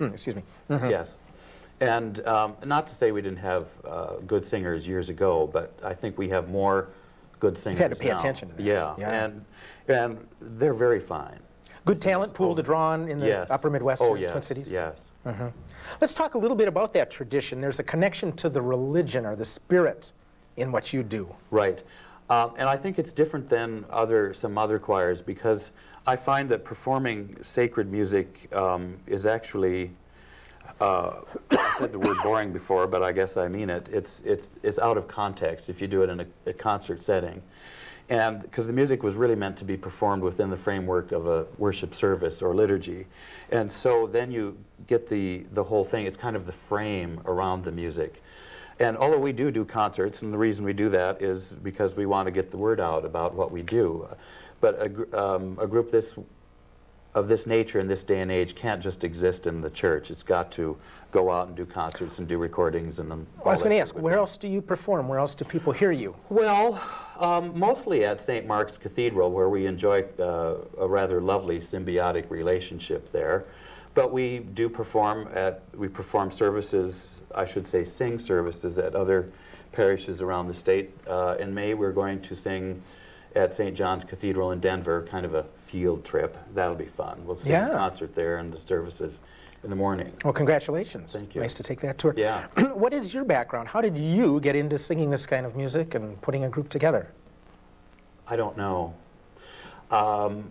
Excuse me. Yes. And not to say we didn't have good singers years ago, but I think we have more good singers You've had to pay now. attention to that. Yeah. And they're very fine. Good talent pool to draw on in the upper Midwestern Twin Cities? Yes. Let's talk a little bit about that tradition. There's a connection to the religion or the spirit in what you do. Right. And I think it's different than some other choirs, because I find that performing sacred music is actually, I said the word boring before, but I guess I mean it. It's out of context if you do it in a concert setting. and because the music was really meant to be performed within the framework of a worship service or liturgy. And so then you get the whole thing. It's kind of the frame around the music. And although we do concerts, and the reason we do that is because we want to get the word out about what we do. But a group of this nature in this day and age can't just exist in the church. It's got to go out and do concerts and do recordings. And I was going to ask, where else do you perform? Where else do people hear you? Well, mostly at St. Mark's Cathedral, where we enjoy a rather lovely symbiotic relationship there. But we do perform services, I should say sing services at other parishes around the state. In May, we're going to sing at St. John's Cathedral in Denver, kind of a field trip. That'll be fun. We'll sing a concert there and the services in the morning. Well, congratulations. Thank you. Nice to take that tour. Yeah. What is your background? How did you get into singing this kind of music and putting a group together? I don't know.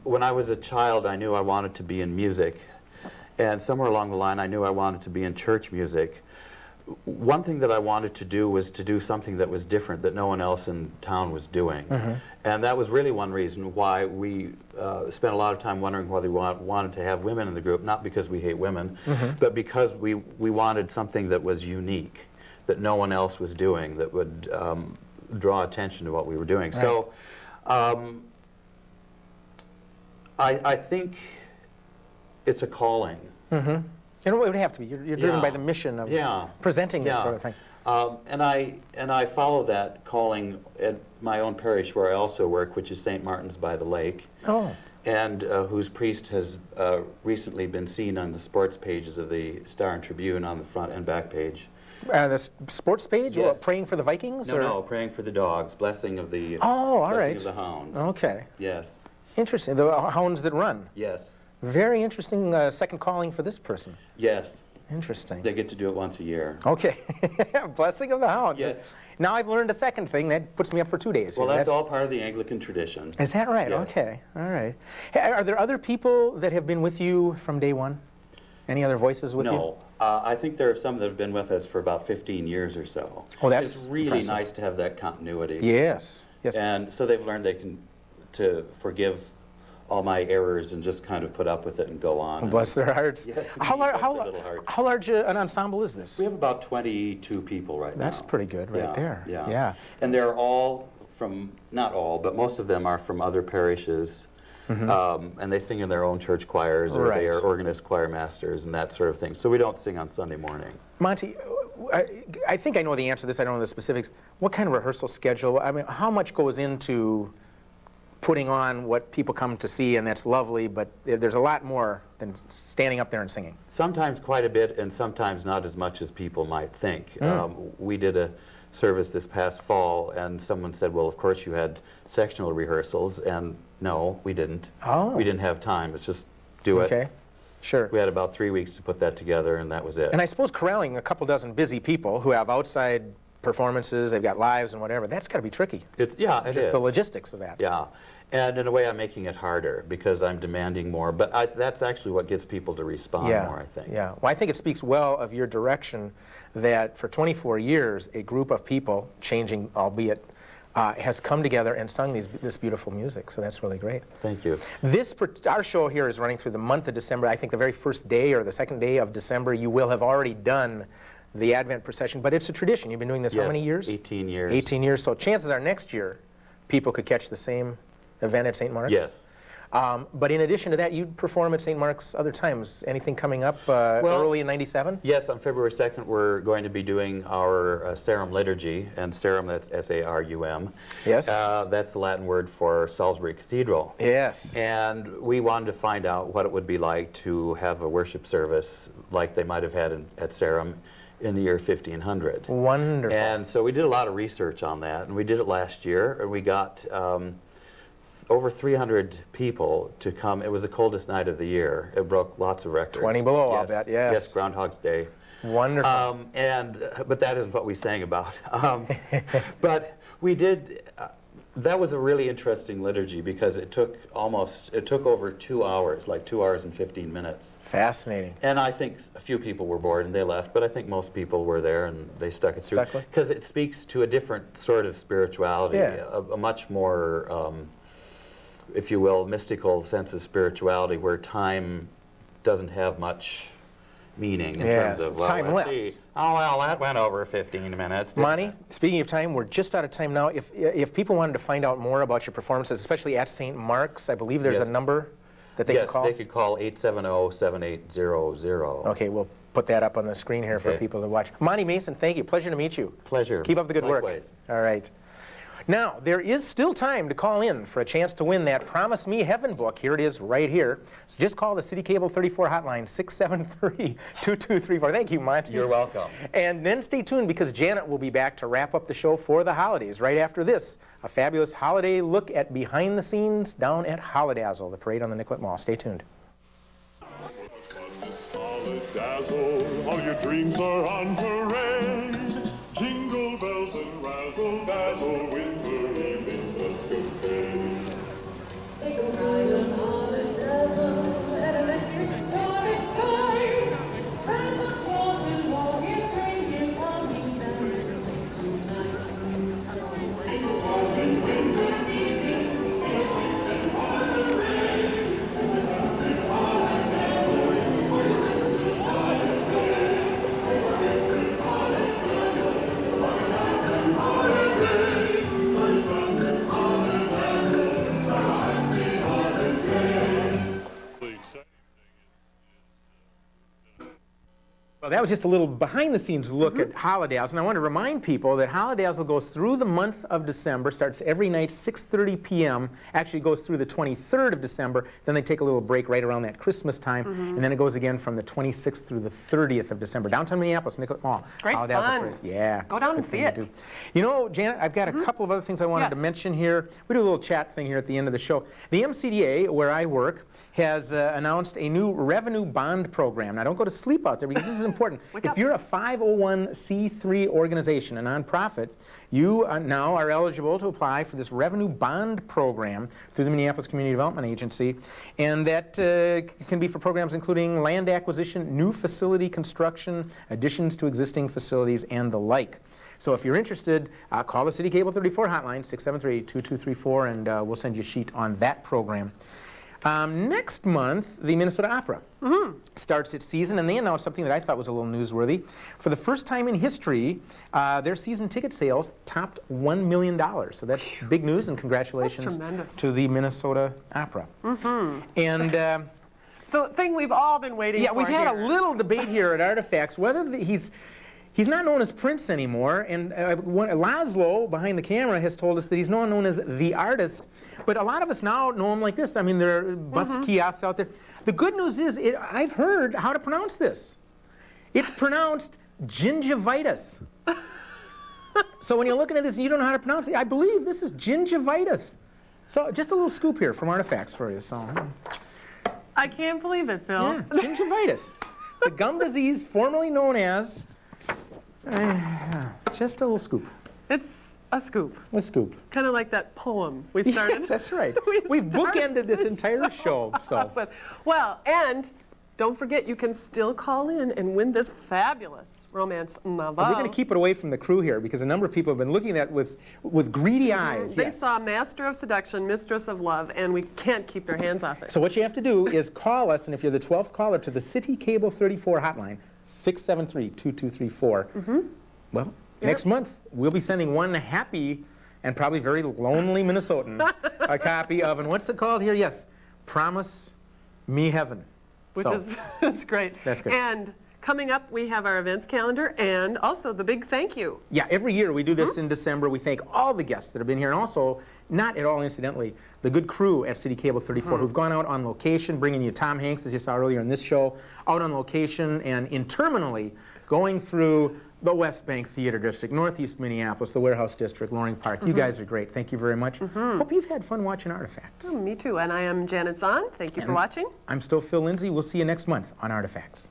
When I was a child, I knew I wanted to be in music. And somewhere along the line, I knew I wanted to be in church music. One thing that I wanted to do was to do something that was different, that no one else in town was doing. And that was really one reason why we spent a lot of time wondering whether we wanted to have women in the group, not because we hate women, but because we wanted something that was unique, that no one else was doing, that would draw attention to what we were doing. Right. So I think it's a calling. And it would have to be. You're driven by the mission of presenting this sort of thing. And I follow that calling at my own parish where I also work, which is St. Martin's by the Lake. Oh. And whose priest has recently been seen on the sports pages of the Star and Tribune on the front and back page. The sports page? Yes. Or praying for the Vikings? No, or? no, praying for the dogs, blessing of the blessing of the hounds. Okay. Yes. Interesting. The hounds that run. Yes. Very interesting second calling for this person. Yes. Interesting. They get to do it once a year. Okay. Blessing of the hounds. Yes. Now I've learned a second thing that puts me up for 2 days. Well, that's all part of the Anglican tradition. Is that right? Yes. Okay. All right. Hey, are there other people that have been with you from day one? Any other voices with you? No. I think there are some that have been with us for about 15 years or so. Oh, that's It's really impressive. nice to have that continuity. Yes. Yes. And so they've learned to forgive all my errors and just kind of put up with it and go on. Bless their hearts. Yes, How bless their little hearts. large an ensemble is this? We have about 22 people right now. That's pretty good right there. Yeah. Yeah. And they're all from, not all, but most of them are from other parishes. And they sing in their own church choirs, or they are organist choir masters and that sort of thing. So we don't sing on Sunday morning. Monte, I think I know the answer to this. I don't know the specifics. What kind of rehearsal schedule? I mean, how much goes into putting on what people come to see, and that's lovely, but there's a lot more than standing up there and singing? Sometimes quite a bit, and sometimes not as much as people might think. We did a service this past fall, and someone said, well, of course you had sectional rehearsals, and no, we didn't. Oh. We didn't have time. It's just do it. Okay, sure. We had about 3 weeks to put that together, and that was it. And I suppose corralling a couple dozen busy people who have outside performances, they've got lives and whatever, that's got to be tricky. It Just is. the logistics of that. Yeah. And in a way, I'm making it harder because I'm demanding more. But that's actually what gets people to respond more, I think. Yeah. Well, I think it speaks well of your direction that for 24 years, a group of people, changing albeit, has come together and sung this beautiful music. So that's really great. Thank you. Our show here is running through the month of December. I think the very first day or the second day of December, you will have already done the Advent procession. But it's a tradition. You've been doing this how many years? 18 years. 18 years. So chances are next year, people could catch the same event at St. Mark's? Yes. But in addition to that, you perform at St. Mark's other times. Anything coming up early in '97? Yes, on February 2nd, we're going to be doing our Sarum liturgy, and Sarum, that's S-A-R-U-M. Yes. That's the Latin word for Salisbury Cathedral. Yes. And we wanted to find out what it would be like to have a worship service like they might have had at Sarum in the year 1500. Wonderful. And so we did a lot of research on that, and we did it last year, and we got over 300 people to come. It was the coldest night of the year. It broke lots of records. 20 below, I'll bet, yes. Yes, Groundhog's Day. Wonderful. But that isn't what we sang about. But we did, That was a really interesting liturgy because it took over 2 hours, like 2 hours and 15 minutes. Fascinating. And I think a few people were bored and they left, but I think most people were there and they stuck it through. Because it speaks to a different sort of spirituality, a much more, if you will, mystical sense of spirituality where time doesn't have much meaning in terms of, well, timeless. let's see. Oh, well, that went over 15 minutes. Monty, speaking of time, we're just out of time now. If people wanted to find out more about your performances, especially at St. Mark's, I believe there's a number that they could call? Yes, they could call 870-7800. Okay, we'll put that up on the screen here for people to watch. Monty Mason, thank you. Pleasure to meet you. Pleasure. Keep up the good Likewise. work. All right. Now, there is still time to call in for a chance to win that Promise Me Heaven book. Here it is right here. So just call the City Cable 34 hotline, 673-2234. Thank you, Monty. You're welcome. And then stay tuned because Janet will be back to wrap up the show for the holidays. Right after this, a fabulous holiday look at behind the scenes down at Holidazzle, the parade on the Nicollet Mall. Stay tuned. Holidazzle, all your dreams are on parade. Jingle bells and razzle dazzle, winter evenings escapade. Take a ride on Holidazzle, that electric starry ride. Santa Claus and all his reindeer coming down the street tonight. Winter's evening, and on the rain. Well, that was just a little behind-the-scenes look at Holidazzle, and I want to remind people that Holidazzle goes through the month of December, starts every night 6:30 p.m., actually goes through the 23rd of December, then they take a little break right around that Christmas time, and then it goes again from the 26th through the 30th of December. Downtown Minneapolis, Nicollet Mall. Great Holidazzle fun. Parade. Yeah. Go down and see it. You know, Janet, I've got a couple of other things I wanted to mention here. We do a little chat thing here at the end of the show. The MCDA, where I work, has announced a new revenue bond program. Now, don't go to sleep out there because this is important. If you're a 501c3 organization, a nonprofit, you now are eligible to apply for this revenue bond program through the Minneapolis Community Development Agency, and that can be for programs including land acquisition, new facility construction, additions to existing facilities, and the like. So if you're interested, call the City Cable 34 hotline, 673-2234, and we'll send you a sheet on that program. Next month, the Minnesota Opera starts its season, and they announced something that I thought was a little newsworthy. For the first time in history, their season ticket sales topped $1 million. So that's big news, and congratulations to the Minnesota Opera. And the thing we've all been waiting for. Yeah, we've had a little debate here at Artifacts whether he's not known as Prince anymore, and Laszlo, behind the camera, has told us that he's now known as the artist. But a lot of us now know him like this. I mean, there are bus kiosks out there. The good news is, I've heard how to pronounce this. It's pronounced gingivitis. So when you're looking at this and you don't know how to pronounce it, I believe this is gingivitis. So just a little scoop here from Artifacts for you. So I can't believe it, Phil. Yeah, gingivitis. The gum disease formerly known as... just a little scoop. It's a scoop. A scoop. Kind of like that poem we started. Yes, that's right. We've bookended this entire show. So. Well, and don't forget, you can still call in and win this fabulous romance novel. We're going to keep it away from the crew here because a number of people have been looking at it with greedy eyes. They saw Master of Seduction, Mistress of Love, and we can't keep their hands off it. So what you have to do is call us, and if you're the 12th caller to the City Cable 34 hotline, 673-2234. Well, next month, we'll be sending one happy and probably very lonely Minnesotan a copy of, and what's it called here? Yes, Promise Me Heaven. Which is that's great. That's great. And coming up, we have our events calendar and also the big thank you. Yeah, every year we do this in December. We thank all the guests that have been here, and also, not at all incidentally, the good crew at City Cable 34 who've gone out on location, bringing you Tom Hanks, as you saw earlier in this show, out on location and interminably going through the West Bank Theater District, Northeast Minneapolis, the Warehouse District, Loring Park. You guys are great. Thank you very much. Hope you've had fun watching Artifacts. Me too. And I am Janet Zahn. Thank you for watching. I'm still Phill Lindsay. We'll see you next month on Artifacts.